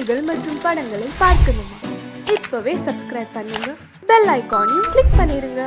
செய்திகள் மற்றும் படங்களை பார்க்கணுமா? இப்பவே சப்ஸ்கிரைப் பண்ணுங்க, பெல் ஐகானையும் கிளிக் பண்ணிருங்க.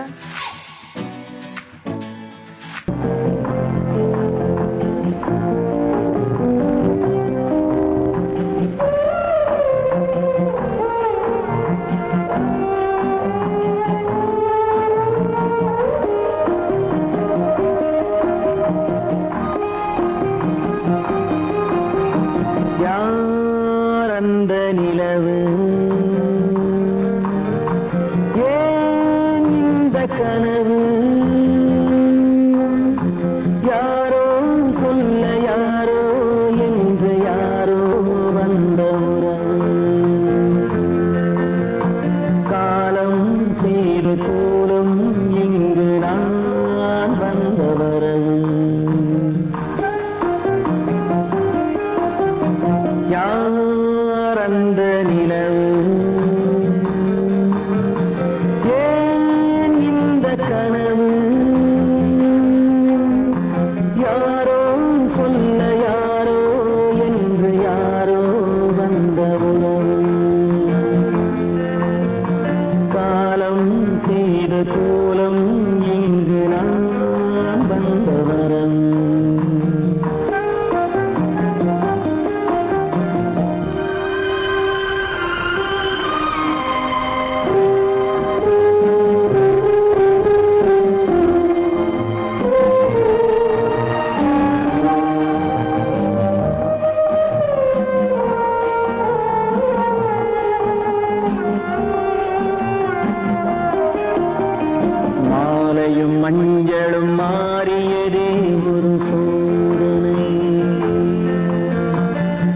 மஞ்சளும் மாறியதே ஒரு சோதனை,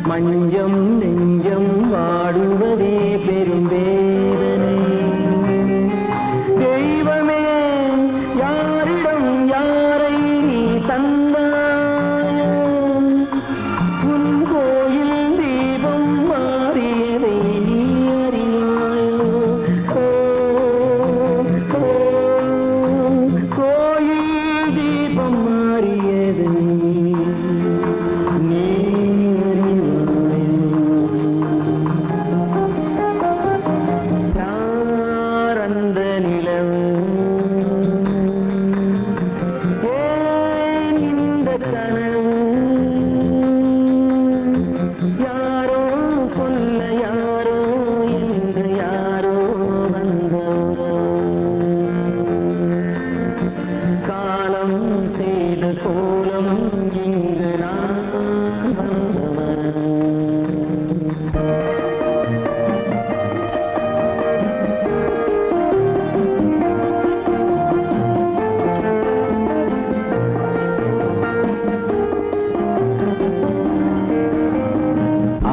மஞ்சம் நெஞ்சம் வாடுவதே பெரும் வேதனை. தெய்வமே யாரிடம் யாரை நீ தந்தாயோ, உன் கோயில் தீபம் மாறியதை நீ அறியாயோ.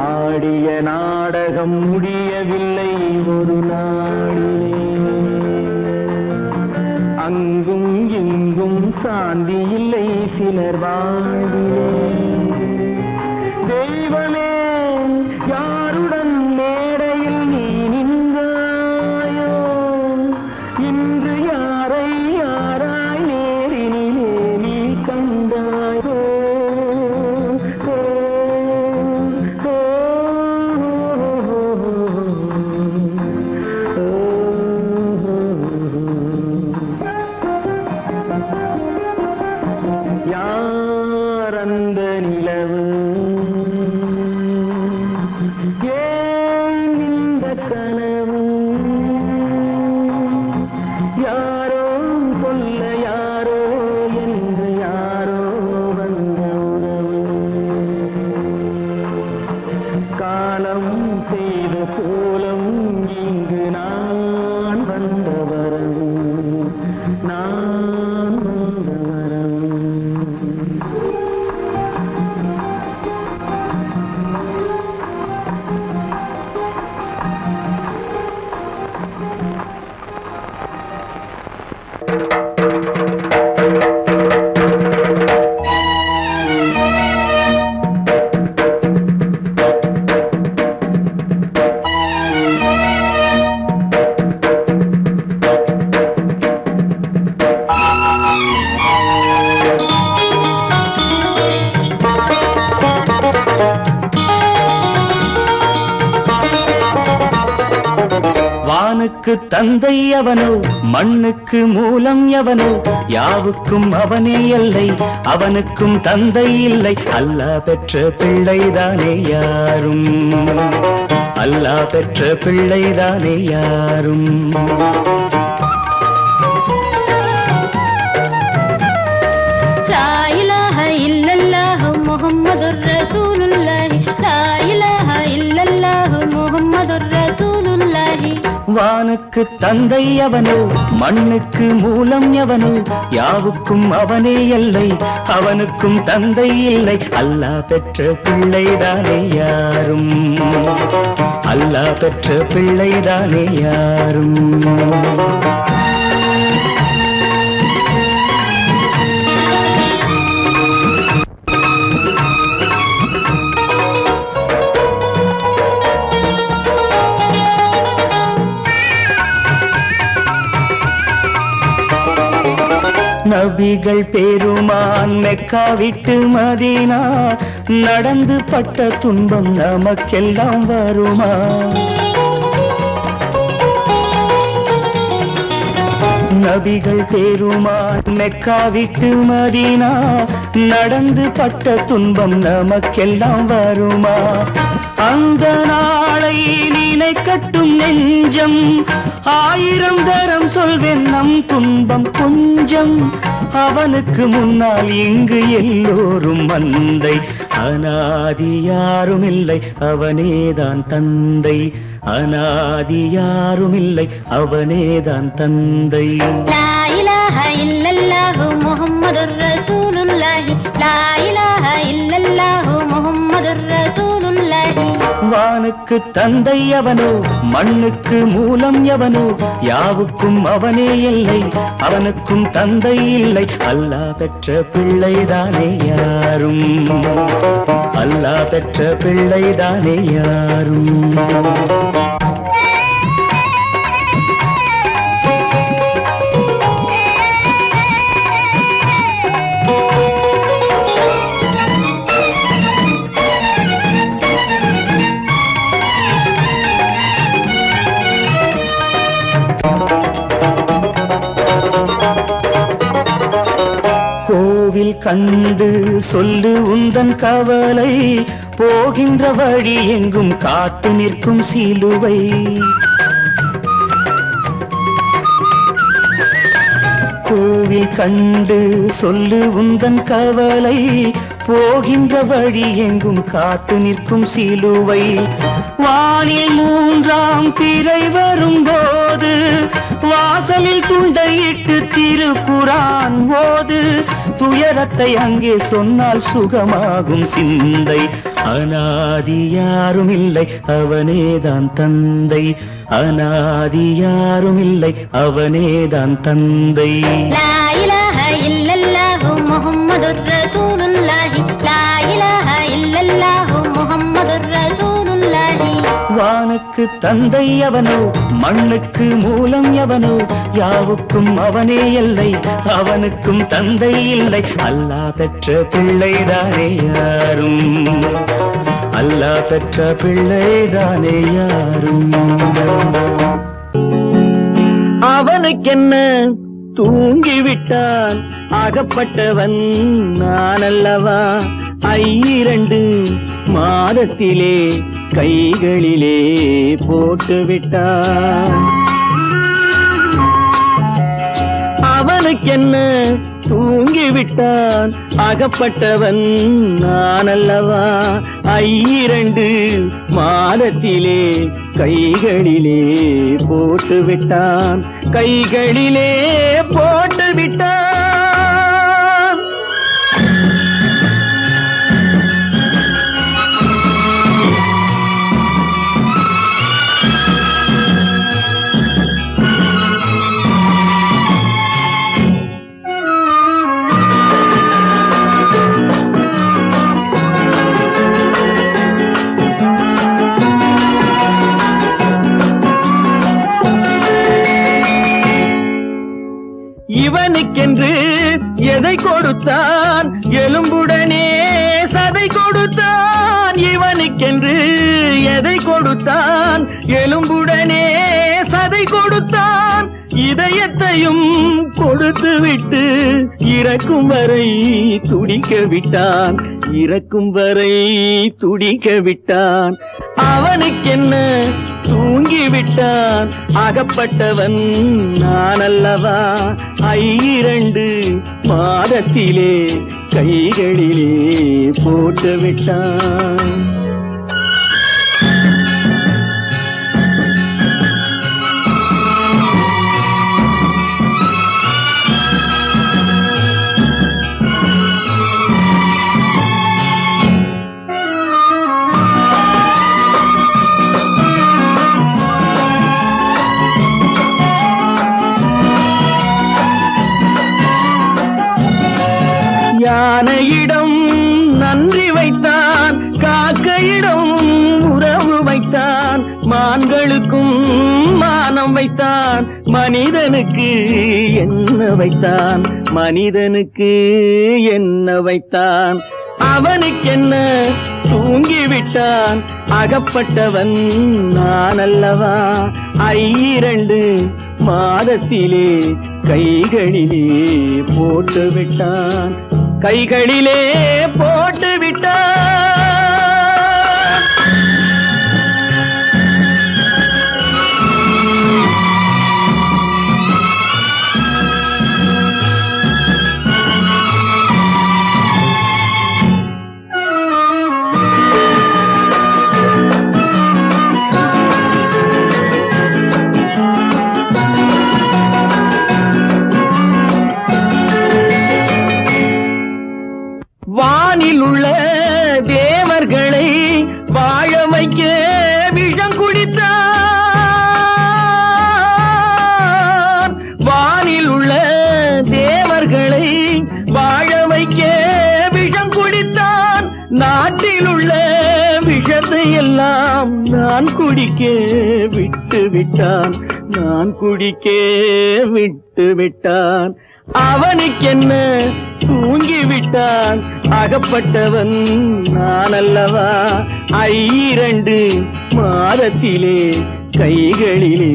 ஆடிய நாடகம் முடியவில்லை ஒரு நாளிலே, அங்கும் இங்கும் சாந்தி இல்லை சிலர் வாழ்விலே. தெய்வமே யாருடன் மேடையில் நீ நின்றாயோ, இன்று யாரை யாராய் நேரினிலே நீ கண்டாயோ. யாரந்த நிலவு, ஏன் இந்த கனவு, யாரோ சொல்ல யாரோ என்று யாரோ வந்த உறவு. காலம் செய்த கோலம் இங்கு நான் வந்த வரவு, நான் வந்த வரவு. வானுக்கு தந்தை அவனோ, மண்ணுக்கு மூலம் எவனோ, யாவுக்கும் அவனே எல்லை, அவனுக்கும் தந்தை இல்லை. அல்லாஹ் பெற்ற பிள்ளைதானே யாரும், அல்லாஹ் பெற்ற பிள்ளைதானே யாரும். லா இலாஹ இல்லல்லாஹ் முஹம்மதுர் ரசூலுல்லாஹ், லா இலாஹ இல்லல்லாஹ் முஹம்மதுர் ரசூலுல்லாஹ். வானுக்கு தந்தை அவனோ, மண்ணுக்கு மூலம் எவனோ, யாவுக்கும் அவனே எல்லை, அவனுக்கும் தந்தை இல்லை. அல்லாஹ் பெற்ற பிள்ளைதானே யாரும், அல்லாஹ் பெற்ற பிள்ளைதானே யாரும். நபிகள் பெருமான் மெக்கா விட்டு மதீனா, நடந்து பட்ட துன்பம் நமக்கெல்லாம் வருமா? நபிகள் பெருமான் மெக்கா விட்டு மதீனா, நடந்து பட்ட துன்பம் நமக்கெல்லாம் வருமா? அந்த நாளை நினைக்கட்டும் நெஞ்சம், ஆயிரம் தரம் சொல்வேன் நம் துன்பம் கொஞ்சம். அவனுக்கு முன்னால் இங்கு எல்லோரும் மந்தை, அனாதி யாரும் இல்லை அவனேதான் தந்தை, அனாதி யாரும் இல்லை அவனேதான் தந்தை. லா இலாஹ இல்லல்லாஹ் முஹம்மதுர் ரசூலுல்லாஹ், லா இலாஹ இல்லல்லாஹ் முஹம்மதுர் ரசூலுல்லாஹ். வானுக்கு தந்தை அவனோ, மண்ணுக்கு மூலம் எவனோ, யாவுக்கும் அவனே எல்லை, அவனுக்கும் தந்தை இல்லை. அல்லாஹ் பெற்ற பிள்ளைதானே யாரும், அல்லாஹ் பெற்ற பிள்ளைதானே யாரும். கோவில் கண்டு சொல்லு உந்தன் கவலை, போகின்ற வழி எங்கும் காத்து நிற்கும் சிலுவை. கோவில் கண்டு சொல்லு உந்தன் கவலை, போகின்ற வழி எங்கும் காத்து நிற்கும் சிலுவை. வானில் மூன்றாம் பிறை வரும்போது, வாசலில் துண்டையிட்டு திருக்குரான் ஓது. துயரத்தை அங்கே சொன்னால் சுகமாகும் சிந்தை, அனாதி யாரும் இல்லை அவனேதான் தந்தை, அனாதி யாரும் இல்லை அவனேதான் தந்தை. லா இலாஹ இல்லல்லாஹ் முஹம்மதுர் ரசூலுல்லாஹ், லா இலாஹ இல்லல்லாஹ் முஹம்மதுர் ரசூலுல்லாஹ். வானுக்கு தந்தை அவனோ, மண்ணுக்கு மூலம் எவனோ, யாவுக்கும் அவனே எல்லை, அவனுக்கும் தந்தை இல்லை. அல்லாஹ் பெற்ற பிள்ளைதானே யாரும், அல்லாஹ் பெற்ற பிள்ளைதானே யாரும். அவனுக்கென்ன தூங்கிவிட்டான், அகப்பட்டவன் நான் அல்லவா? 2 மாதத்திலே கைகளிலே போட்டுவிட்டான். அவனுக்கென்ன தூங்கிவிட்டான், அகப்பட்டவன் நான் அல்லவா? 2 மாதத்திலே கைகளிலே போட்டுவிட்டான், கைகளிலே போட்டுவிட்டான். இவனுக்கென்று எதை கொடுத்தான், எலும்புடனே சதை கொடுத்தான். இவனுக்கென்று எதை எதை கொடுத்தான் எலும்புடனே சதை கொடுத்தான் இதயத்தையும் கொடுத்து விட்டு இறக்கும் வரை துடிக்க விட்டான் இறக்கும் வரை துடிக்க விட்டான் அவனுக்கென்ன தூங்கி விட்டான் அகப்பட்டவன் நான் அல்லவா 2 மாதத்திலே கைகளிலே போட்டு விட்டான் யானையிடம் நன்றி வைத்தான் காக்கையிடம் உறவு வைத்தான் மான்களுக்கும் மானம் வைத்தான் மனிதனுக்கு என்ன வைத்தான் மனிதனுக்கு என்ன வைத்தான் அவனுக்கென்ன தூங்கி விட்டான் அகப்பட்டவன் நான் அல்லவா 2 மாதத்திலே கைகளிலே போட்டு விட்டான் கைகளிலே போட்டு விட்டான் வானில் உள்ள தேவர்களை வாழ வைக்க விஷம் குடித்தான் வானில் உள்ள தேவர்களை வாழ வைக்க விஷம் குடித்தான் நாட்டில் உள்ள விஷத்தை எல்லாம் நான் குடிக்க விட்டு விட்டான் நான் குடிக்க விட்டு விட்டான் அவனுக்கென்ன தூங்கி விட்டான் அகப்பட்டவன் நான் அல்லவா 2 மாதத்திலே கைகளிலே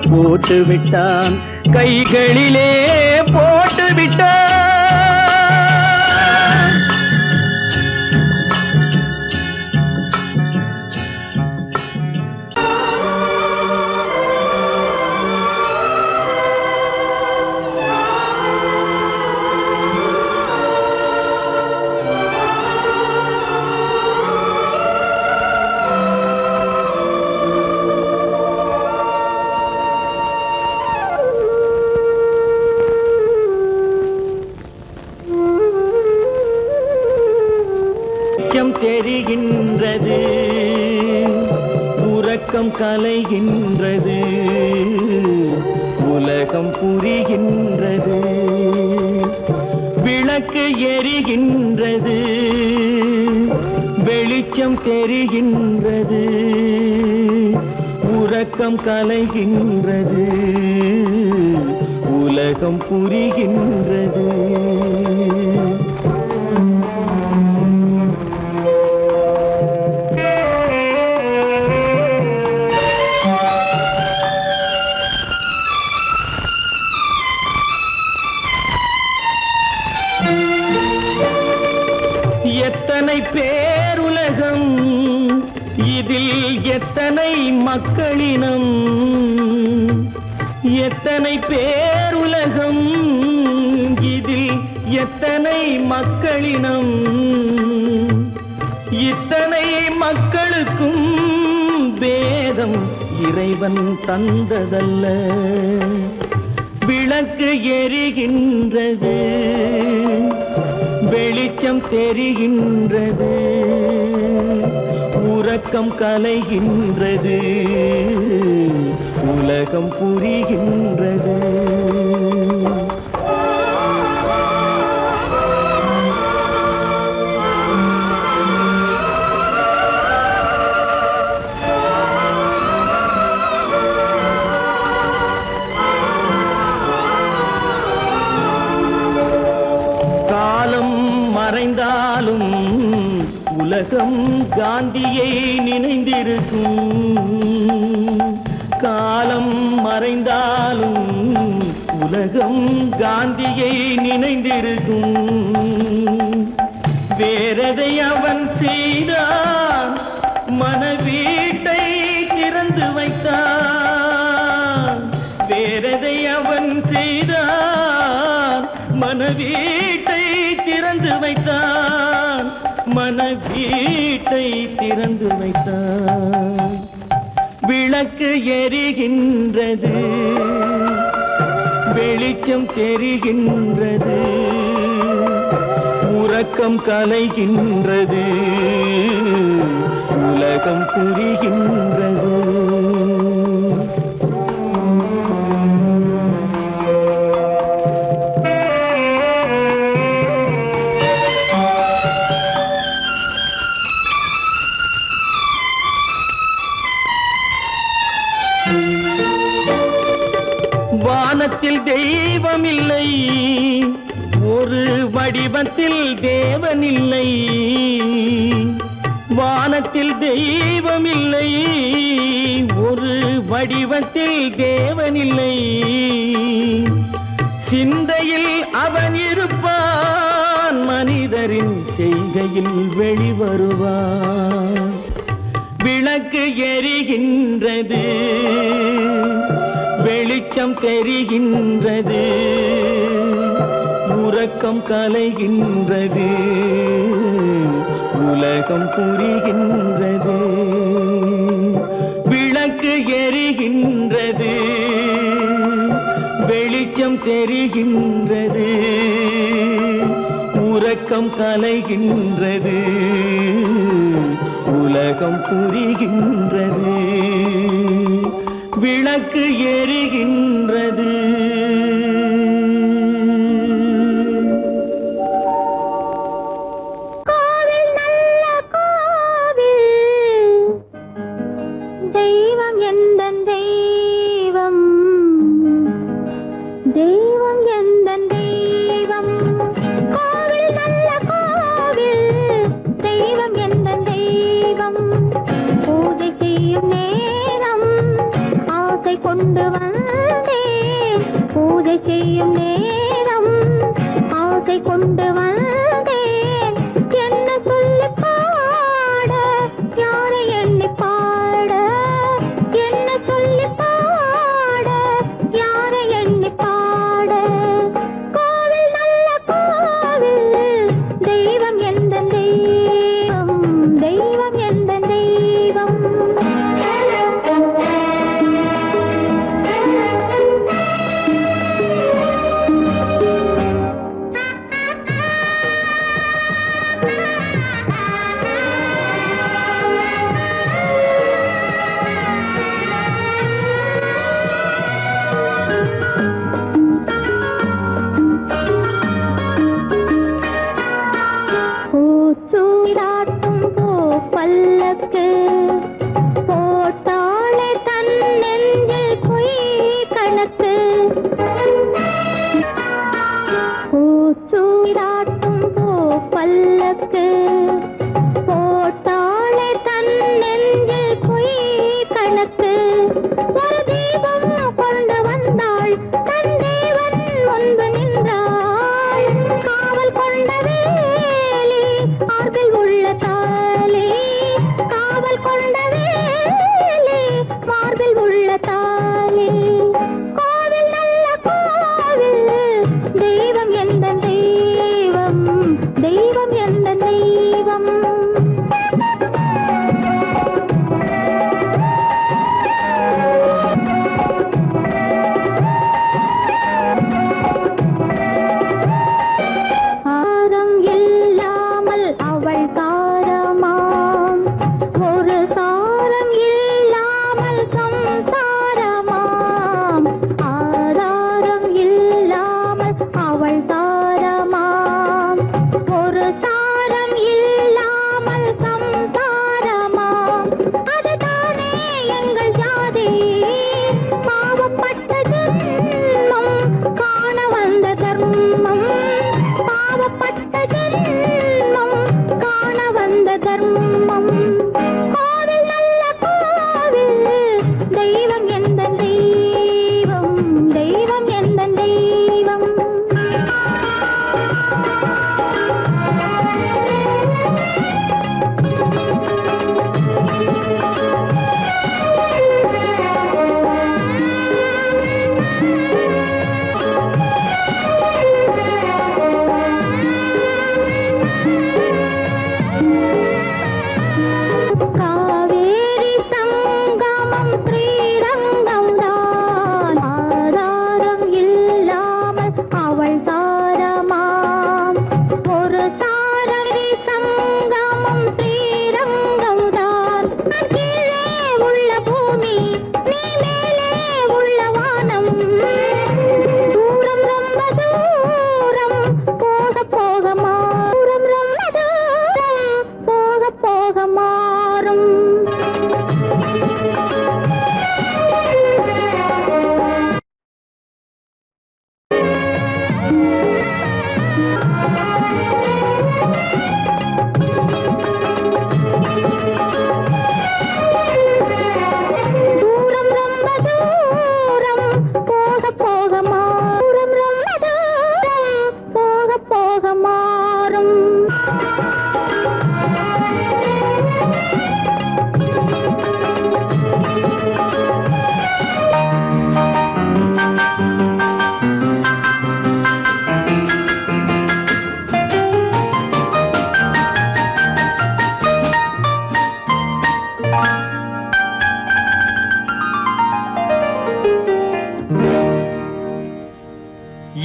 போட்டு விட்டான் கைகளிலே போட்டு விட்டான் தெரிகின்றது உறக்கம் கலைகின்றது உலகம் புரிகின்றது விளக்கு எரிகின்றது வெளிச்சம் தெரிகின்றது உறக்கம் கலைகின்றது உலகம் புரிகின்றது எத்தனை பேருலகம் இதில் எத்தனை மக்களினம் எத்தனை பேருலகம் இதில் எத்தனை மக்களினம் இத்தனை மக்களுக்கும் வேதம் இறைவன் தந்ததல்ல விளக்கு எரிகின்றது வெளிச்சம் தெரிகின்றது உறக்கம் கலைகின்றது உலகம் புரிகின்றது உலகம் காந்தியை நினைந்திருக்கும். காலம் மறைந்தாலும் உலகம் காந்தியை நினைந்திருக்கும். வேறதை அவன் செய்தான், மனவீட்டை திறந்து வைத்தான். வேறதை அவன் செய்தான், மனவீட்டை திறந்து வைத்தான். மனவீட்டை திறந்து வைத்தான். விளக்கு எரிகின்றது, வெளிச்சம் தெரிகின்றது, உறக்கம் கலைகின்றது, உலகம் புரிகின்றது. வானத்தில் தெய்வமில்லை, ஒரு வடிவத்தில் தேவனில்லை. வானத்தில் தெய்வமில்லை, ஒரு வடிவத்தில் தேவனில்லை. சிந்தையில் அவன் இருப்பான், மனிதரின் செய்கையில் வெளிவருவான். விளக்கு எரிகின்றது, வெளிச்சம் தெரிகின்றது, உறக்கம் கலைகின்றது, உலகம் புரிகின்றது. விளக்கு எரிகின்றது, வெளிச்சம் தெரிகின்றது, உறக்கம் கலைகின்றது, உலகம் புரிகின்றது. விளக்கு எரிகின்றது. கோவில் நல்ல கோவில், தெய்வம் எந்தன் தெய்வம், தெய்வம் எந்தன் தெய்வம். கோவில் நல்ல கோவில், தெய்வம் எந்தன் தெய்வம். பூஜை செய்யும் நேரம் ஆசை கொண்டு வந்தேன், பூஜை செய்யும் நேரம் ஆசை கொண்டு வந்தேன். என்ன சொல்லி பாட, யாரை எண்ணி பாட, என்ன சொல்லி பாட, யாரை எண்ணி பாட. கோவில் நல்ல கோவில், தெய்வம் எந்த தெய்வம், தெய்வம் எந்த தெய்வம்.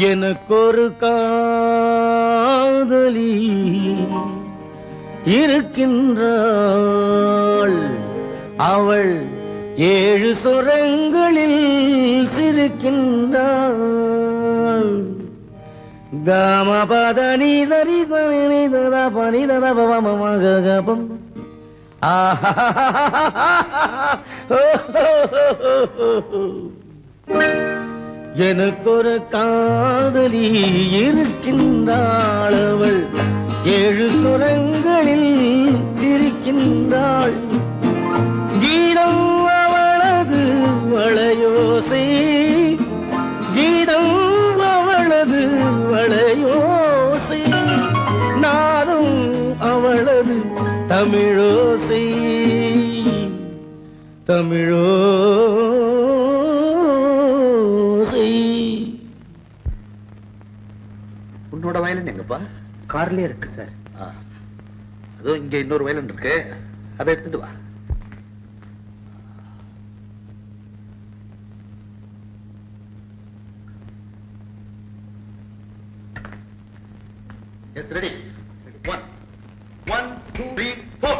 எனக்கொரு காதலி இருக்கின்றாள், அவள் 7 சுரங்களில் சிரிக்கின்றாள். காமபதனி சரி சரி ததா பனி ததா பவமகபம். எனக்கொரு காதலி இருக்கின்றாள், அவள் 7 சுரங்களில் சிரிக்கின்றாள். கீதம் அவளது வளையோசை, கீதம் அவளது வளையோசை, நாதம் அவளது தமிழோசை, தமிழோசை. உன்னோட வயலன் எங்கப்பா? கார்லயே இருக்கு சார். அதுவும் இங்க இன்னொரு வயலன் இருக்கு, அதை எடுத்துட்டு வா. Yes, ready. 1 2 3 4.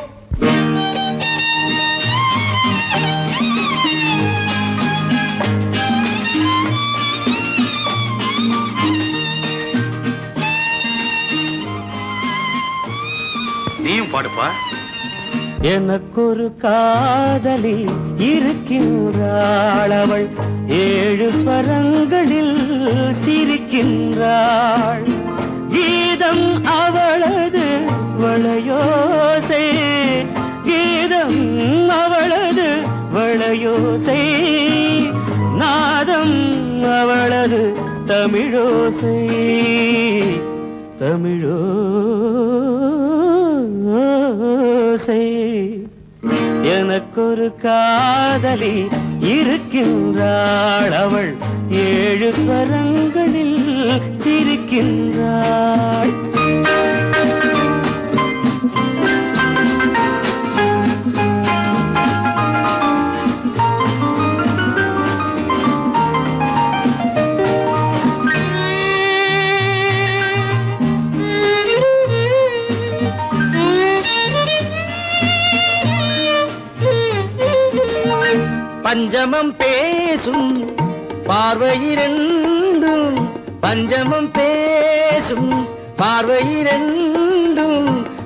நீயும் பாடுப்பா. எனக்கொரு காதலி இருக்கின்றாள், அவள் 7 ஸ்வரங்களில் சிரிக்கின்றாள். கீதம் அவளது வளையோசை, கீதம் அவளது வளையோசை, நாதம் அவளது தமிழோசை, தமிழோசை. எனக்கொரு காதலி இருக்கின்றாள், அவள் 7 ஸ்வரங்களில் சிரிக்கின்றாள். பஞ்சமம் பேசும் பார்வையிரண்டும், பஞ்சமம் பேசும் பார்வையிரண்டும்,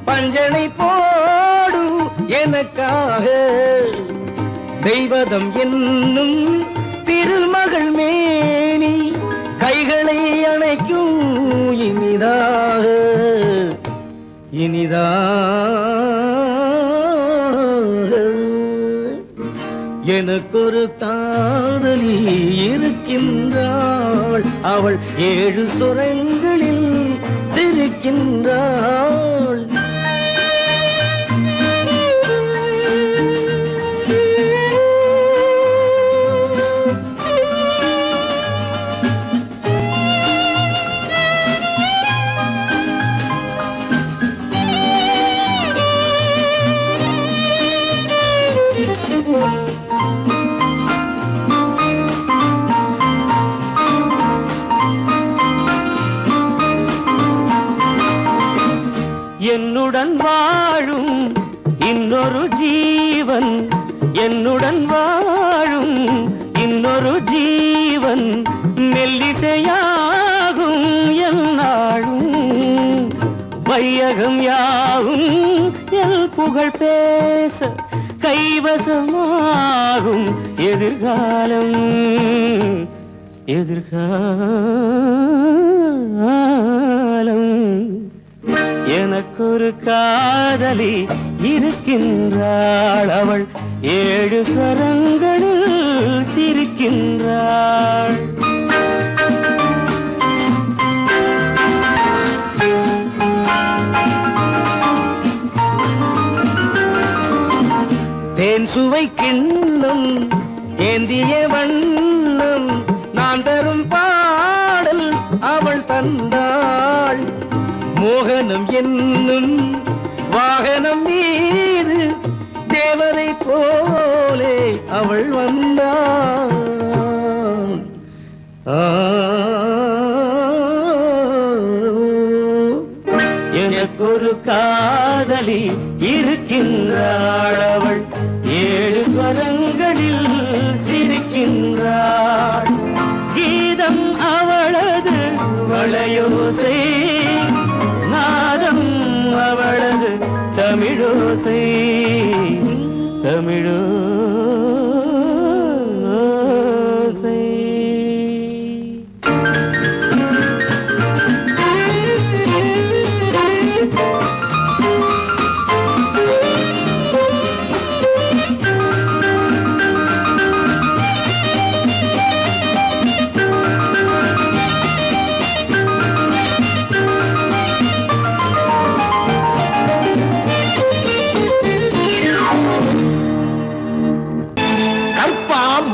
பஞ்சனை போடும் எனக்காக. தெய்வதம் என்னும் திருமகள் மேனி கைகளை அணைக்கும் இனிதாக, இனிதாக. எனக்கொரு காதலி இருக்கின்றாள், அவள் 7 சுரங்களில் சிரிக்கின்றாள். என்னுடன் வாழும் இன்னொரு ஜீவன், என்னுடன் வாழும் இன்னொரு ஜீவன், மெல்லிசையாகும் என்னாலும், வையகம் யாவும் எல் புகழ் பேச கைவசமாகும் எதிர்காலம், எதிர்காலம். எனக்கொரு காதலி இருக்கின்றாள், அவள் 7 ஸ்வரங்களில் சிரிக்கின்றாள். தேன் சுவை கிண்ணம் ஏந்திய வண்ணம், நான் தரும் பாடல் அவள் தந்தாள். மோகனம் என்னும் வாகனம் மீது தேவதை போலே அவள் வந்தாள். காதலி இருக்கின்றாள் அவள் 7 ஸ்வரங்களில் சிரிக்கின்றாள் கீதம் அவளது வளையோசை நாதம் அவளது தமிழோசை தமிழோசை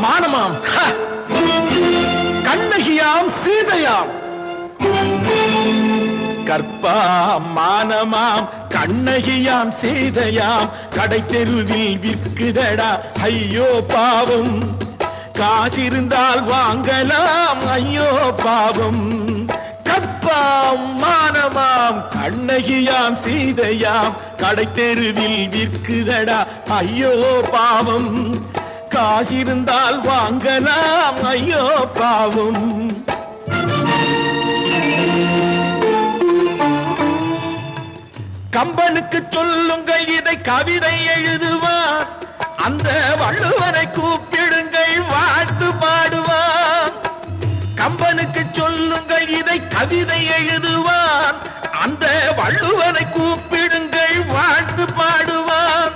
மானமாம் கண்ணகியாம் சீதையாம் கற்பாம் மானமாம் கண்ணகியாம் சீதையாம் கடை தெருவில் விற்குதடா ஐயோ பாவம் காசிருந்தால் வாங்கலாம் ஐயோ பாவம் கற்பாம் மானமாம் கண்ணகியாம் சீதையாம் கடை தெருவில் விற்குதடா ஐயோ பாவம் காசிருந்தால் வாங்கலாம் ஐயோ பாவம் கம்பனுக்கு சொல்லுங்கள் இதை கவிதை எழுதுவார் அந்த வள்ளுவனை கூப்பிடுங்கள் வாழ்த்து பாடுவார் கம்பனுக்கு சொல்லுங்கள் இதை கவிதை எழுதுவார் அந்த வள்ளுவனை கூப்பிடுங்கள் வாழ்த்து பாடுவார்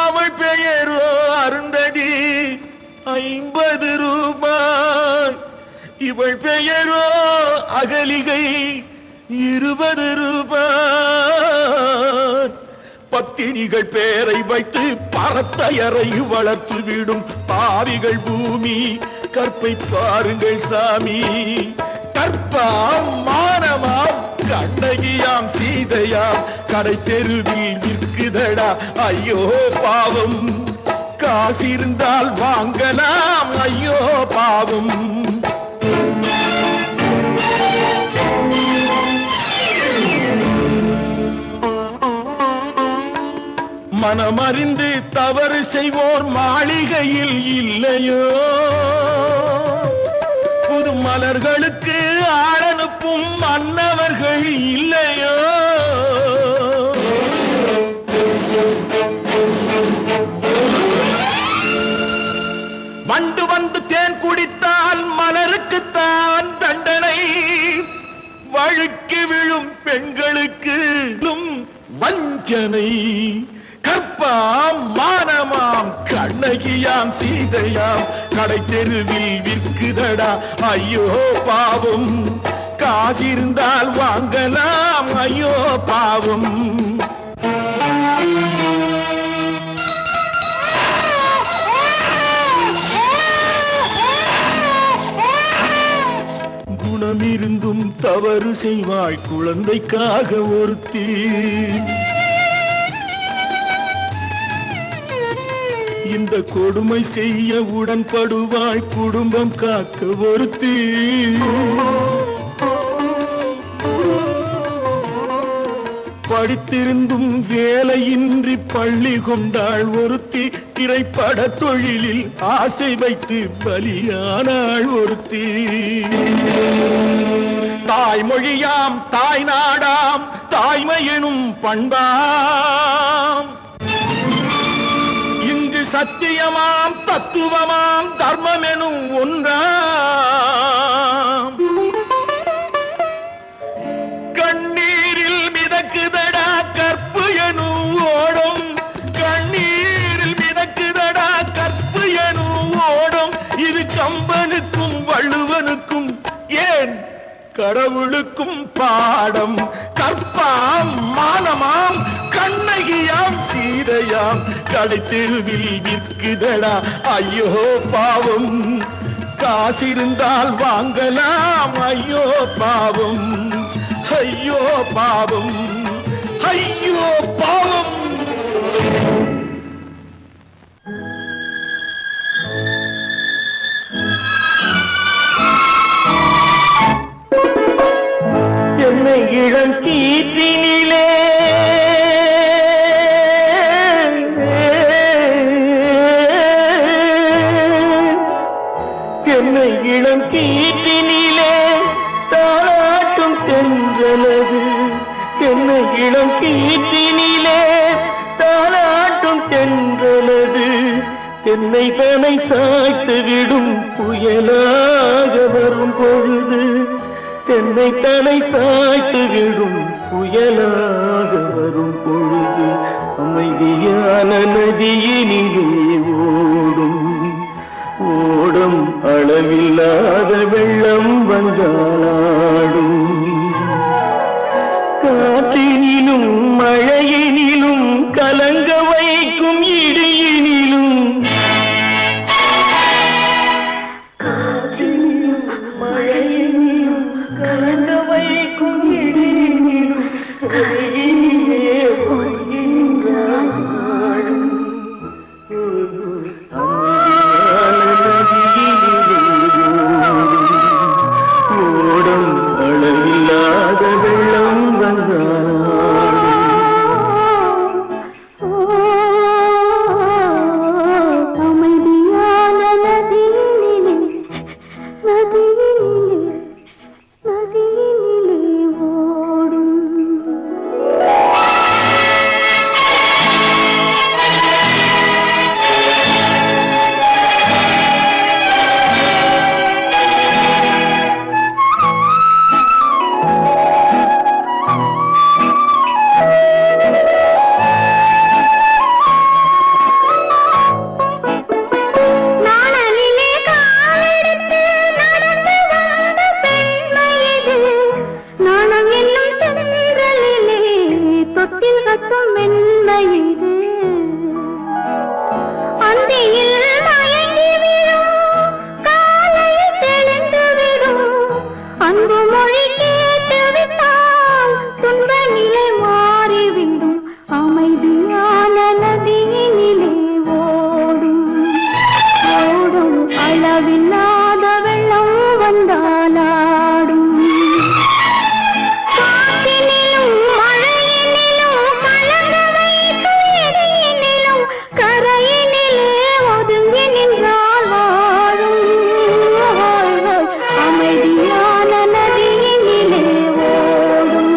அவள் பெயரோ அருந்ததி 50 ரூபாய் இவள் பெயரோ அகலிகை 20 ரூபாய் பத்தினிகள் பேரை வைத்து பரத்தையறை வளர்த்து விடும் பாவிகள் பூமி கற்பை பாருங்கள் சாமி கற்பாம் மானமாம் கண்ணகியாம் சீதையாம் கடை தெருவில் விற்குதடா ஐயோ பாவம் காசிருந்தால் வாங்கலாம் ஐயோ பாவம் மனமறிந்து தவறு செய்வோர் மாளிகையில் இல்லையோ புது மலர்களுக்கு ஆளனுப்பும் மன்னவர்கள் இல்லையோ வண்டு வந்து தேன் குடித்தால் மலருக்குத்தான் தண்டனை வழுக்கி விழும் பெண்களுக்கு வஞ்சனை கற்பாம் மானமாம் கண்ணகியாம் சீதையாம் கடை தெருவில் விற்குதடா ஐயோ பாவம் காசிருந்தால் வாங்கலாம் ஐயோ பாவம் குணமிருந்தும் தவறு செய்வாய் குழந்தைக்காக ஒருத்தி இந்த கொடுமை செய்ய உடன்படுவாய் குடும்பம் காக்க ஒருத்தி படித்திருந்தும் வேலையின்றி பள்ளி கொண்டாள் ஒருத்தி திரைப்பட தொழிலில் ஆசை வைத்து பலியானாள் ஒருத்தி தாய்மொழியாம் தாய் நாடாம் தாய்மையெனும் பண்பாம் இங்கு சத்தியமாம் தத்துவமாம் தர்மமெனும் ஒன்றாம் கண்ணீரில் மிதக்குதடா கற்பு எனும் ஓடும் கண்ணீரில் மிதக்குதடா கற்பு எனும் ஓடும் இது கம்பனுக்கும் வள்ளுவனுக்கும் ஏன் கடவுளுக்கும் பாடம் கற்பாம் மானமாம் கண்ணகியாம் சீதையாம் கடை தெருவில் விற்குதடா ஐயோ பாவம் காசிருந்தால் வாங்கலாம் ஐயோ பாவம் ஐயோ பாவம் ஐயோ பாவம் என்னை இளம் கீற்றினிலே என்னை இளம் கீற்றினிலே தாளாட்டும் தென்றலது என்னை இளம் கீற்றினிலே தாளாட்டும் தென்றலது என்னை தனை சாய்த்து விடும் புயலாக வரும் பொழுது என்னை தனை சாய்த்து விடும் புயலாக வரும் பொழுது அமைதியான நதியினிலே ஓடும் ஓடும் அளவில்லாத வெள்ளம் வந்தாடும் காற்றினிலும் மழையினிலும் கலங்க வைக்கும் இடியினிலும் காற்றினிலும் மழையினிலும் கலங்க வைக்கும் இடியினிலும் கரையினிலே ஒழுகின்றான் வாழும் ஓடும் அளவில்லாத வெள்ளம் வந்தாடும் அமைதியான நதியினிலே ஓடும் நாணலிலே காலெடுத்து நடந்து வந்த பெண்மை இது. நாணம் என்னும் தென்றலிலே தொட்டில் கட்டும் மென்மை இது. அந்தியில் மயங்கி விடும் காலையில் தெளிந்து விடும் அன்பு மொழி கேட்டு விட்டால் துன்ப நிலை மாறிவிடும் அமைதியான நதியினிலே ஓடும் ஓடும் அளவில்லாத வெள்ளம் வந்தாலாடும் காற்றினிலும் மழையினிலும் கலங்க வைக்கும் இடியினிலும் கரையினிலே ஒதுங்கி நின்றால் வாழும் அமைதியான நதியினிலே ஓடும்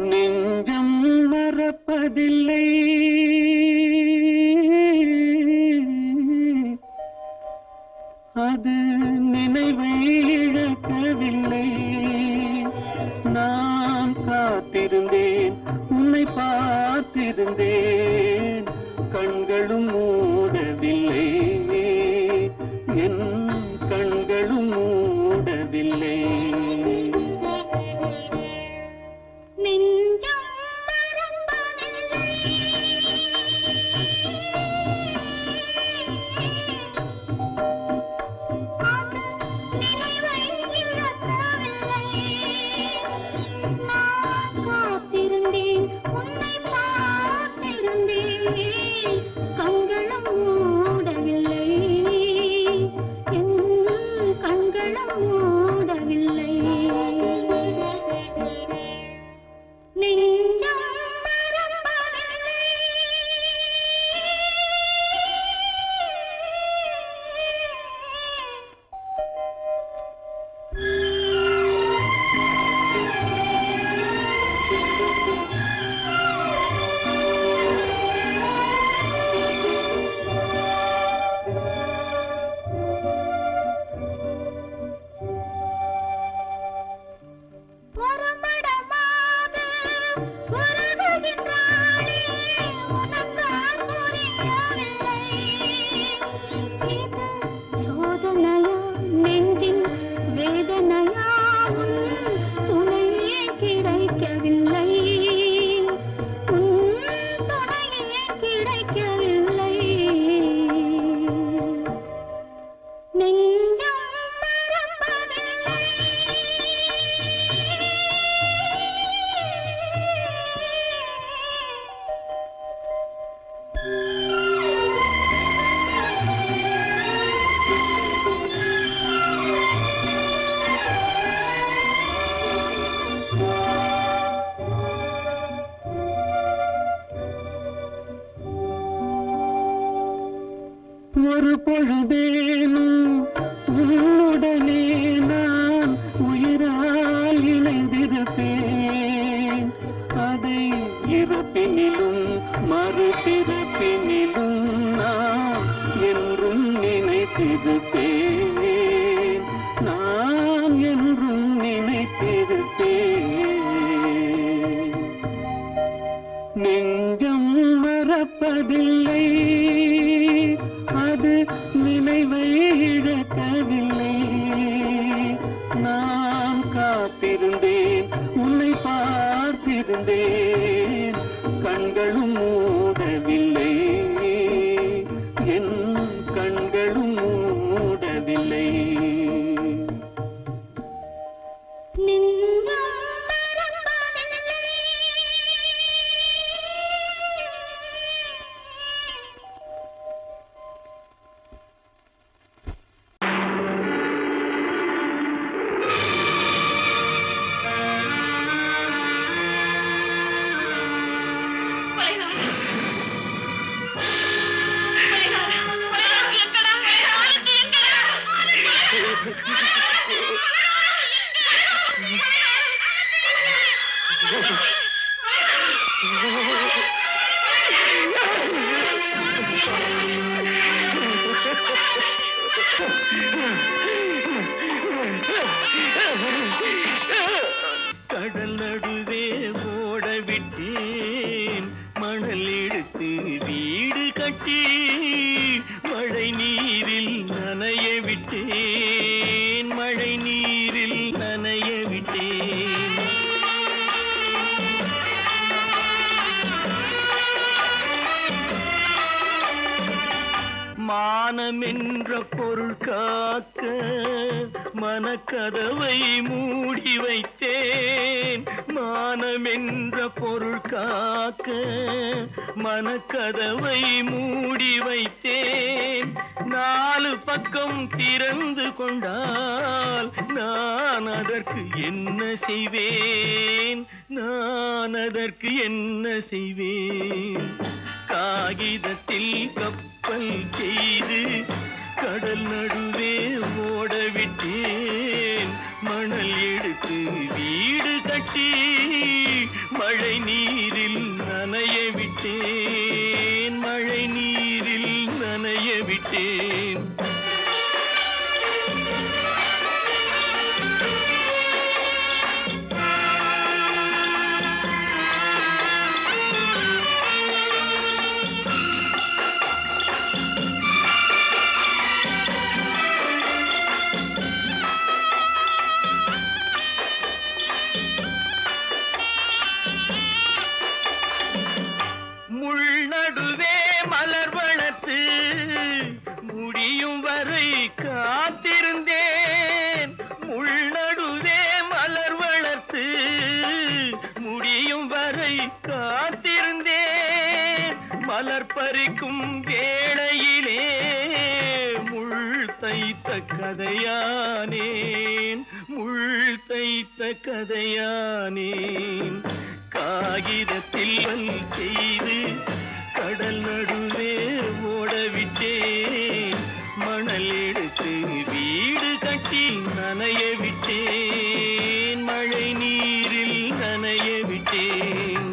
நெஞ்சம் மறப்பதில்லை அது நினைவை இழக்கவில்லை நான் காத்திருந்தேன் உன்னை பார்த்திருந்தேன் கண்களும் மூடவில்லை என் கண்களும் மூடவில்லை நெஞ்சம் மறப்பதில்லை அது நினைவை இழக்கவில்லை நான் காத்திருந்தேன் உன்னை பார்த்திருந்தேன் கண்களும் மூடவில்லை ஒரு பொழுதேனும் உன்னுடனே நான் உயிரால் இணைந்திருப்பேன். அதை இறப்பினிலும் மறுபிறப்பினிலும் நான் என்றும் நினைத்திருப்பேன். நான் என்றும் நினைத்திருப்பேன். நெஞ்சம் மறப்பதில்லை, அது நினைவை இழக்கவில்லை. நான் காத்திருந்தேன், உன்னை பார்த்திருந்தேன், கண்களும் மூடவில்லை, என் கண்களும் மூடவில்லை. கடல் நடுவே ஓட விட்டேன், மணல் எடுத்து வீடு கட்டி மழை நீரில் நனைய விட்டேன், மழை நீரில் நனைய விட்டேன். மானம் என்ற பொருள் காக்க மனக்கதவை மூடி வைத்தேன். மானம் என்ற பொருள் காக்க மனக்கதவை மூடி வைத்தேன். 4 பக்கம் திறந்து கொண்டால் நான் அதற்கு என்ன செய்வேன்? நான் அதற்கு என்ன செய்வேன்? காகிதத்தில் கப்பல் செய்து கடல் நடுவே ஓட விட்டேன், மணல் எடுத்து வீடு கட்டி மழை நீரில் நனைய விட்டேன், மழை நீரில் நனைய விட்டேன். முள்நடுவே மலர் வளர்த்து முடியும் வரை காத்திருந்தேன். முள்நடுவே மலர் வளர்த்து முடியும் வரை காத்திருந்தேன். மலர் பறிக்கும் வேளையிலே முள் தைத்த கதையானேன், முள் தைத்த கதையானேன். காகிதத்தில் செய்து கடல் நடுவே ஓடவிட்டேன், மணல் எடுத்து வீடு கட்டி நனைய விட்டேன், மழை நீரில் நனைய விட்டேன்.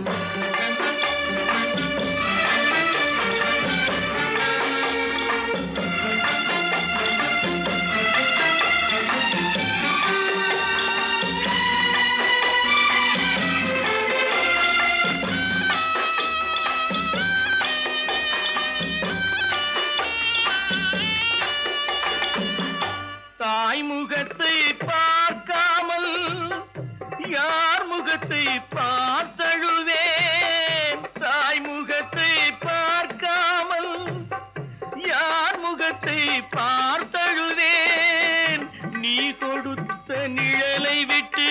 தாய் முகத்தை பார்க்காமல் யார் முகத்தை பார்த்தழுவேன்? தாய் முகத்தை பார்க்காமல் யார் முகத்தை பார்த்தழுவேன்? நீ கொடுத்த நிழலை விட்டு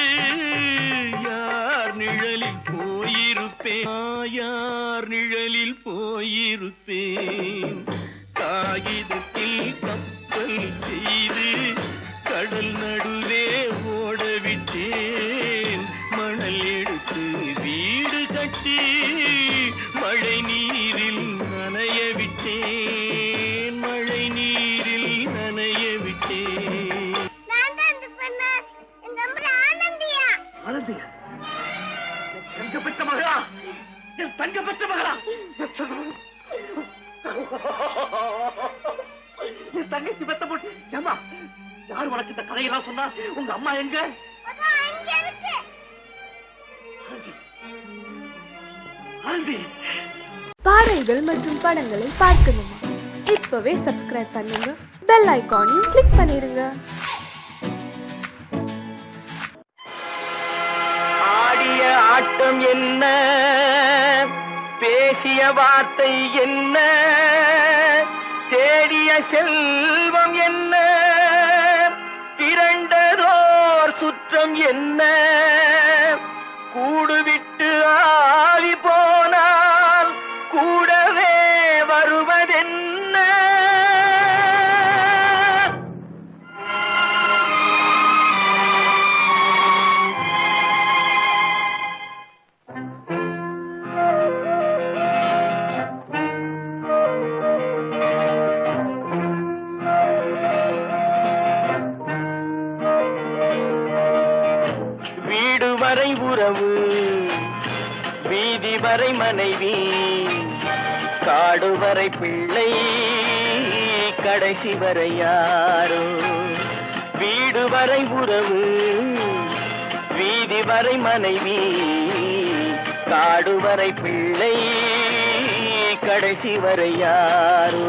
யார் நிழலில் போயிருப்பேன், யார் நிழலில் போயிருப்பேன்? காகிதத்தில் கப்பல் செய்து கடல் நடுவே ஓடவிட்டேன், மணல் எடுத்து வீடு கட்டி மழை நீரில் நனைய விட்டேன், மழை என் தங்கச்சி பெத்த போட்டு ஏமா யார் உனக்கு இந்த கதையெல்லாம் சொன்னா? உங்க அம்மா எங்க? ஆண்டி பாடல்கள் மற்றும் படங்களை பார்க்கணுமா? இப்பவே சப்ஸ்கிரைப் பண்ணுங்க, பெல் ஐகானையும் கிளிக் பண்ணிருங்க. ஆடிய ஆட்டம் என்ன, பேசிய வார்த்தை என்ன, தேடிய செல்வம் என்ன, திரண்டதோர் சுற்றம் என்ன, கூடுவிட்டு ஆவி போனால் கூடவே வருவதென்ன? வீடு வரை உறவு, வீதி வரை மனைவி, காடு வரை பிள்ளை, கடைசி வரை யாரோ. வீடு வரை உறவு, வீதி வரை மனைவி, காடு வரை பிள்ளை, கடைசி வரை யாரோ.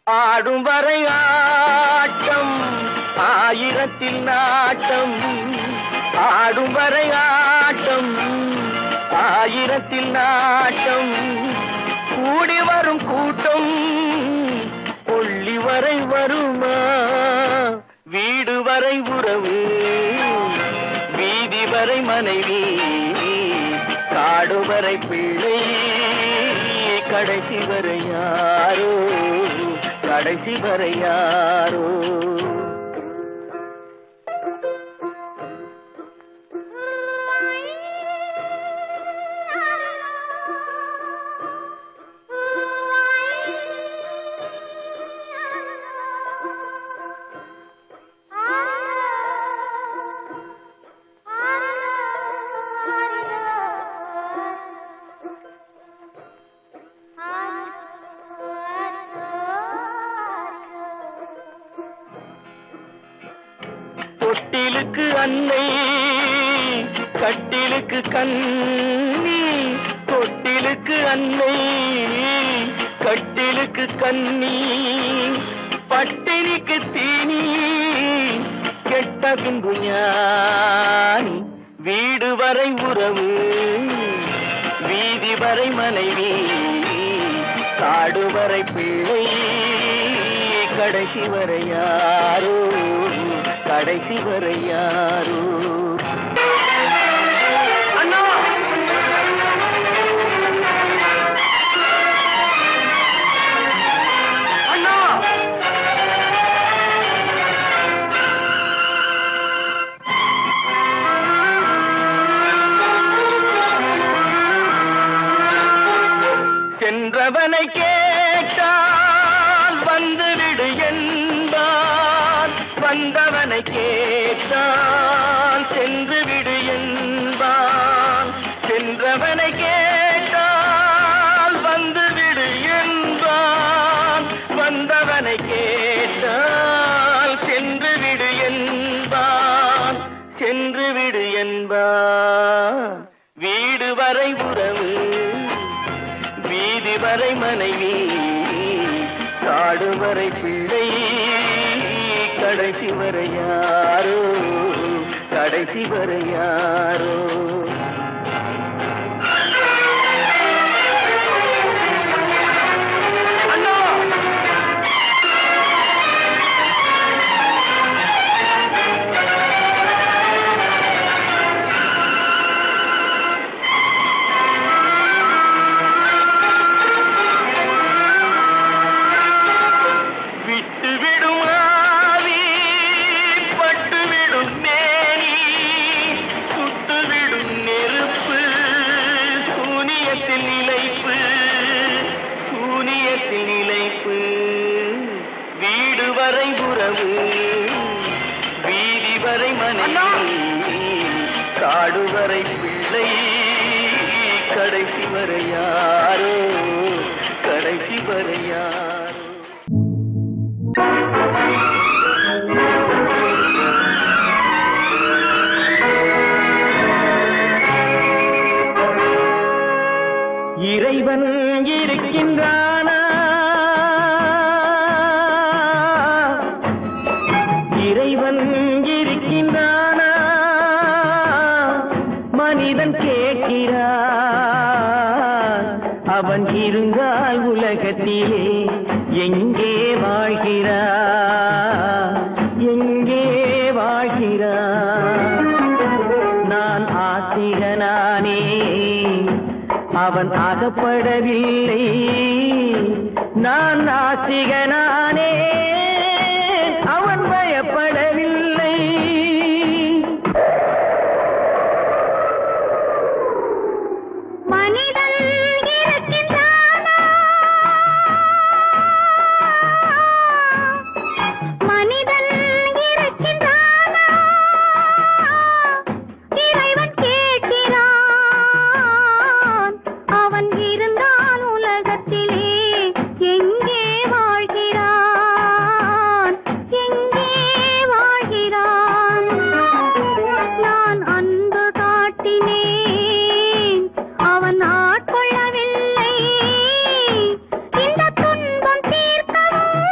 ஆடும் வரை ஆட்டம், ஆயிரத்தில் நாட்டம். ஆடும் வரை ஆட்டம், ஆயிரத்தில் நாட்டம். கூடி வரும் கூட்டம் கொள்ளி வரை வருமா? வீடு வரை உறவு, வீதி வரை மனைவி, காடு வரை பிள்ளை, கடைசி வரை யாரோ, கடைசி வரை யாரோ. தொட்டிலுக்கு அன்னை, கட்டிலுக்கு கண்ணி. தொட்டிலுக்கு அன்னை, கட்டிலுக்கு கண்ணி, பட்டினிக்கு தீனி, கெட்ட பின்பு ஞானி. வீடு வரை உறவு, வீதி வரை மனைவி, காடு வரை பிள்ளை, கடைசி வரை யாரோ, கடைசி வரை யாரோ. அண்ணா அண்ணா, சென்றவனை கேட்டால் வந்துவிடு என்பான், வந்தவனை கேட்டால் சென்று விடு என்பான். சென்றவனை கேட்டால் வந்துவிடு என்பான், வந்தவனை கேட்டால் சென்று விடு என்பான், சென்று விடு என்பான். வீடு வரை உறவு, வீதி வரை மனைவி, காடு வரை பிள்ளை, கடைசி வரை யாரோ, கடைசி வரை யாரோ. சாடுவரை பிள்ளை கடைசி வரை யாரோ கடைசி வரை யாரோ. இறைவன் இருக்கின்றானா? இறைவன் இருக்கின்றானா? மனிதன் கேட்கிறான். அவன் இருந்தால் உலகத்திலே எங்கே வாழ்கிறான்? எங்கே வாழ்கிறான்? நான் ஆத்திகனானே, அவன் அகப்படவில்லை. நான் நாத்திகனானே, அவன் பயப்படவில்லை. மனிதன் இருக்கின்றானா? மனிதன் இருக்கின்றானா? இறைவன் கேட்கிறான். அவன் இருந்தான் உலகத்திலே எங்கே வாழ்கிறான்? எங்கே வாழ்கிறான்? நான் அன்பு காட்டினேன், அவன் ஆட்கொள்ளவில்லை. இந்த துன்பம் தீர்க்கவும்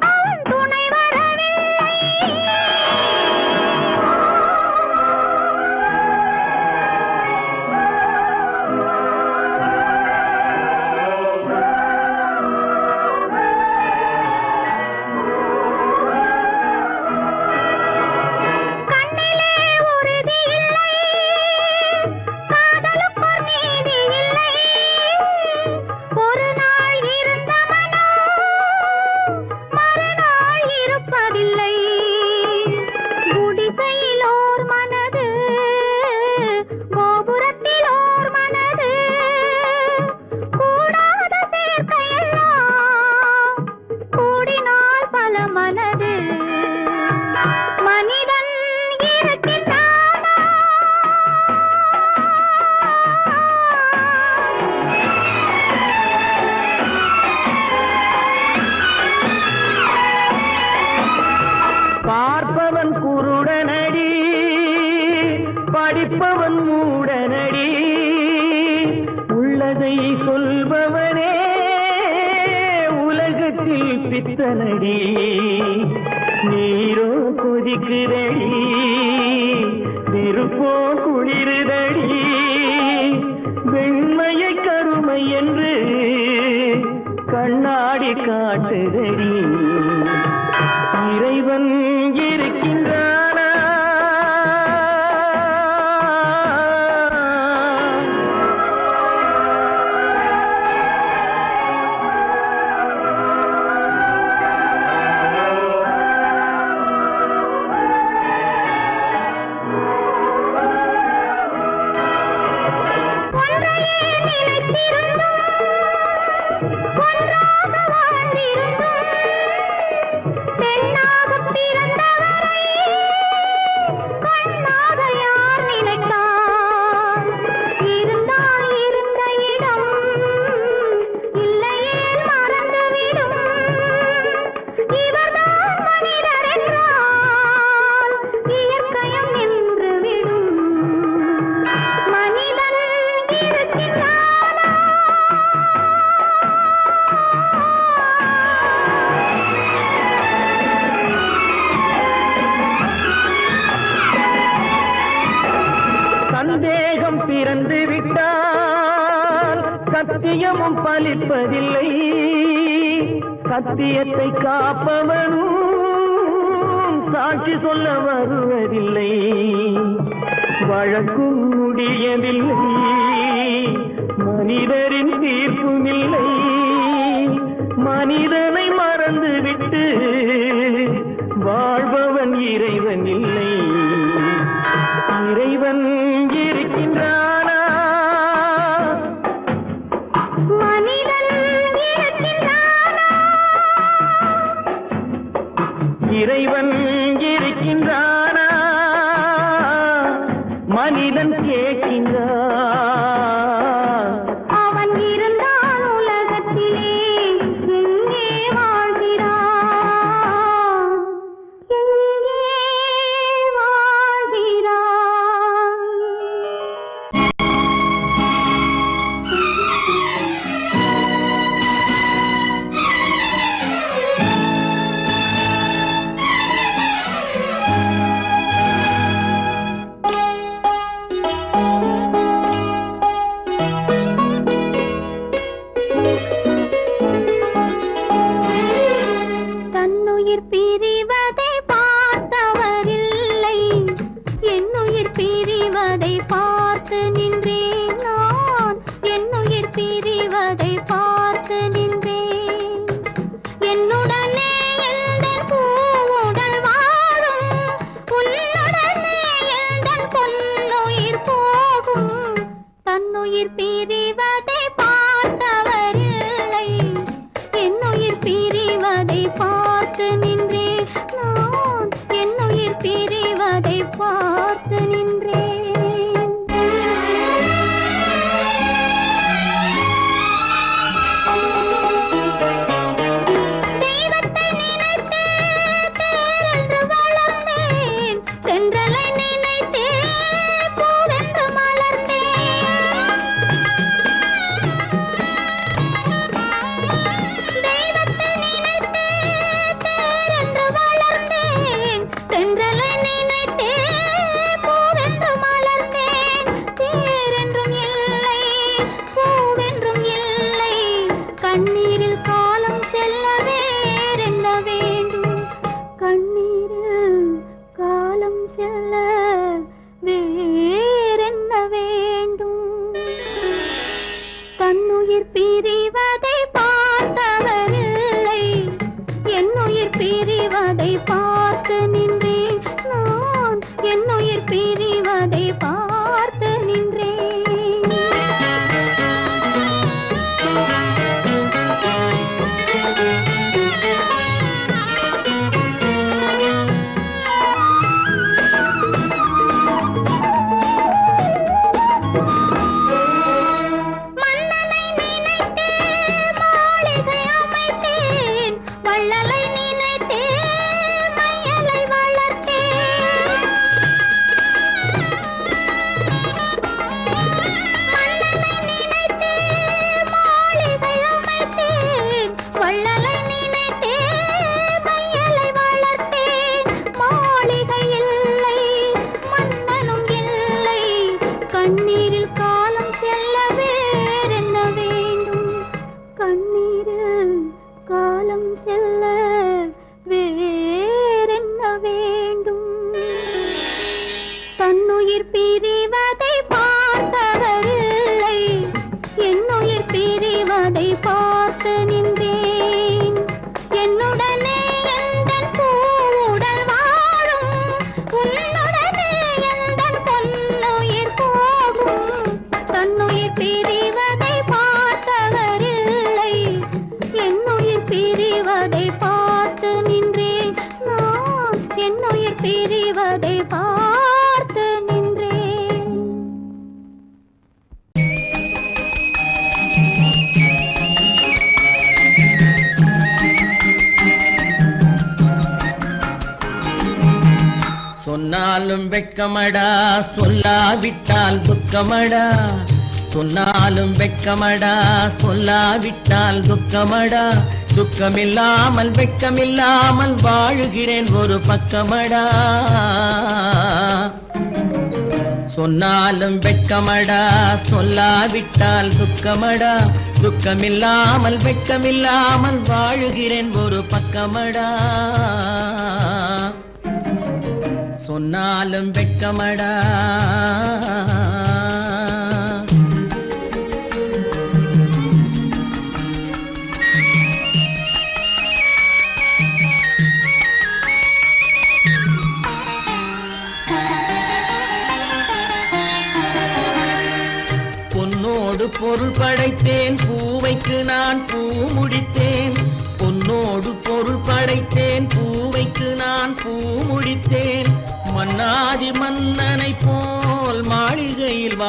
அவன் துணை வரவில்லை. கண்ணிலே உறுதி இல்லை, காதலுக்கோர் நீதி இல்லை. ஒரு நாள் இருந்த மனம் மறுநாள் இருப்பதில்லை. குடிசையிலோர் மனது, கோபுரத்திலோர் மனது, கூடாத சேர்க்கையெல்லாம் கூடினால் பல மனது. மனிதன் இருக்கின்றானா? பார்ப்பவன் குருடனடி, படிப்பவன் மூடனடி. உள்ளதை சொல்பவனே உலகத்தில் பித்தனடி. நீரோ கொதிக்குதடி, நெருப்போ குளிருதடி. வெண்மையை கருமை என்று கண்ணாடி காட்டுதடி. இறைவன் இருக்கின்றானா? ஒன்றையே நினைத்திருந்தும் ஒன்றாக வாழ்ந்திருந்தும் பெண்ணாகப் பிறந்தவரை கண்ணாக யார் நினைத்தார்? இருந்தால் இருந்த இடம் இல்லையே மறந்துவிடும். இவர்தான் மனிதர் என்றால் இயற்கையும் நின்றுவிடும். மனிதன் இருக்கின்றானா? சந்தேகம் பிறந்து விட்டால் சத்தியமும் பலிப்பதில்லை. சத்தியத்தை காப்பவனும் சாட்சி சொல்ல வருவதில்லை. வழக்கும் முடியவில்லை, மனிதரின் தீர்ப்பும் இல்லை. மனிதனை மறந்துவிட்டு வாழ்பவன் இறைவன் இல்லை. இறைவன் இருக்கின்றானா? மனிதன் இருக்கின்றானா? இறைவன் இருக்கின்றானா? மனிதன் கேட்கின்றான். அவன் இருந்தான் உலகத்திலே எங்கே வாழ்கிறான் எங்கே வாழ்கிறான் தன்னுயிர் பிரிவதை பார்த்தவரில்லை என்னுயிர் பிரிவதை பார்த்து நின்றேன் நான் என்னுயிர் பிரிவதை பார்த்து நின்றேன் என்னுடனே எந்தன் பூவுடல் வாழும் உன்னுடனே எந்தன் பொன்னுயிர் போகும் தன்னுயிர் பிரிவதை பார்த்தவரில்லை என்னுயிர் பிரிவதை பார்த்து நின்றேன் நான் என்னுயிர் பிரிவதை பார்த்து நின்றேன் தெய்வத்தை நினைத்தே தேரென்று வளர்ந்தேன் தென்றலை நினைத்தே பூவென்று மலர்ந்தேன் தெய்வத்தை நினைத்தே தேரென்று வளர்ந்தேன் தென்றலை நினைத்தே பூவென்று மலர்ந்தேன் தேரென்றும் இல்லை பூவென்றும் இல்லை கண்ணீரில் காலம் செல்ல வேறென்ன வேண்டும் கண்ணீரில் காலம் செல்ல வேறென்ன வேண்டும் தன்னுயிர் பிரிவதை பார்த்தவரில்லை என்னுயிர் பிரிவதை பார்த்து நின்றேன் நான் என்னுயிர் பிரிவதை பார்த்து நின்றேன் மன்னனை நினைத்தே மாளிகை அமைத்தேன் வள்ளலை நினைத்தே மையலை வளர்த்தேன் மன்னனை நினைத்தே மாளிகை அமைத்தேன் வள்ளலை நினைத்தே மையலை வளர்த்தேன் மாளிகை இல்லை மன்னனும் இல்லை கண்ணீரில் காலம் செல்ல வேறென்ன வேண்டும் கண்ணீரில் காலம் செல்ல வேறென்ன வேண்டும் தன்னுயிர் பிரிவதை பார்த்தவரில்லை என்னுயிர் பிரிவதை பார்த்து நின்றேன் என்னுடனே எந்தன் பூவுடல் வாழும் உன்னுடனே எந்தன் பொன்னுயிர் போகும் தன்னுயிர் பிரிவதை பார்த்தவரில்லை என்னுயிர் பிரிவதை பார்த்து நின்றேன் நான் என்னுயிர் பிரிவதை பார்த்து நின்றேன் சொன்னாலும் வெட்கமடா சொல்லாவிட்டால் துக்கமடா சொன்னாலும் வெட்கமடா சொல்லாவிட்டால் துக்கமடா துக்கமில்லாமல் வெட்கமில்லாமல் வாழுகிறேன் ஒரு பக்கமடா சொன்னாலும் வெட்கமடா சொல்லாவிட்டால் துக்கமடா துக்கமில்லாமல் வெட்கமில்லாமல் வாழுகிறேன் ஒரு பக்கமடா சொன்னாலும் வெட்கமடா பொன்னோடு பொருள் படைத்தேன் பூவைக்கு நான் பூ முடித்தேன் பொன்னோடு பொருள் படைத்தேன் பூவைக்கு நான் பூ முடித்தேன் மன்னாதி மன்னனை போல்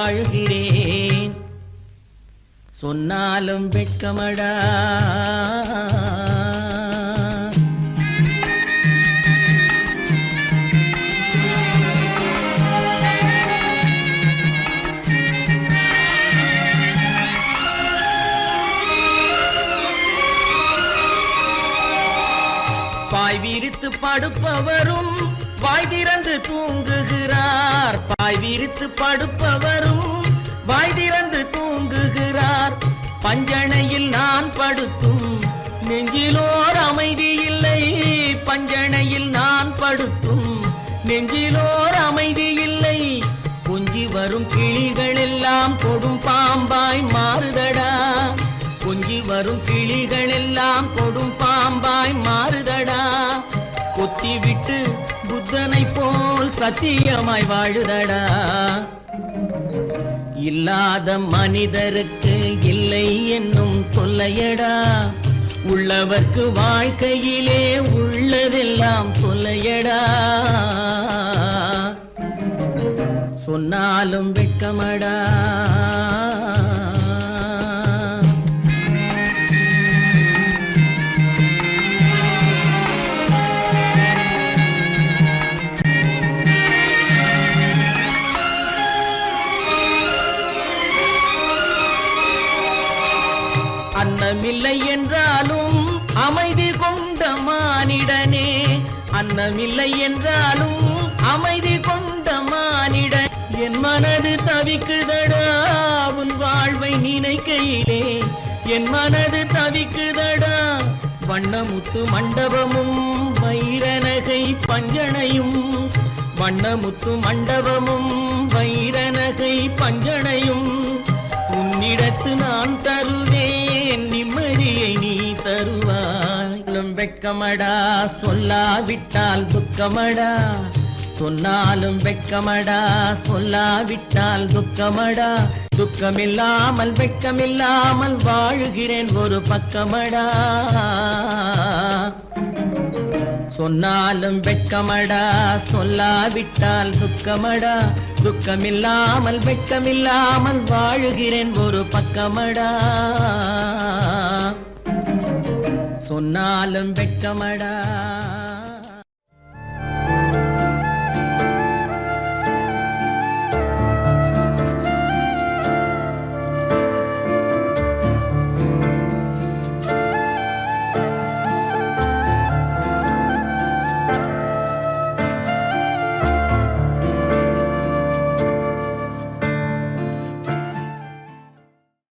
வாழுகிறேன் சொன்னாலும் வெட்கமடா பாய் விரித்து படுப்பவரும் வாய் திறந்து தூங்குகிறார் பாய் விரித்து படுப்பவரும் வாய் திறந்து தூங்குகிறார் பஞ்சணையில் நான் படுத்தும் நெஞ்சிலோர் அமைதி இல்லை பஞ்சணையில் நான் படுத்தும் நெஞ்சிலோர் அமைதி இல்லை கொஞ்சி வரும் கிளிகள் எல்லாம் கொடும் பாம்பாய் மாறுதடா கொஞ்சி வரும் கிளிகள் எல்லாம் கொடும் பாம்பாய் மாறுதடா கொத்தி விட்டு புத்தனை போல் சத்தியமாய் வாழுதடா இல்லாத மனிதருக்கு இல்லை என்னும் தொல்லையடா உள்ளவர்க்கு வாழ்க்கையிலே உள்ளதெல்லாம் தொல்லையடா சொன்னாலும் வெட்கமடா அன்னமில்லை என்றாலும் அமைதி கொண்ட மானிடனே அன்னமில்லை என்றாலும் அமைதி கொண்ட மானிடன் என் மனது தவிக்குதடா உன் வாழ்வை நினைக்கையிலே என் மனது தவிக்குதடா வண்ணமுத்து மண்டபமும் வைரநகை பஞ்சனையும் வண்ணமுத்து மண்டபமும் வைரநகை பஞ்சனையும் உன்னிடத்து நான் தருவேன் நிம்மதியை நீ தருவாய் வெட்கமடா சொல்லாவிட்டால் துக்கமடா சொன்னாலும் வெட்கமடா சொல்லாவிட்டால் துக்கமடா துக்கமில்லாமல் வெட்கமில்லாமல் வாழுகிறேன் ஒரு பக்கமடா சொன்னாலும் வெட்கமடா சொல்லாவிட்டால் துக்கமடா துக்கமில்லாமல் வெட்கமில்லாமல் வாழுகிறேன் ஒரு பக்கமடா சொன்னாலும் வெட்கமடா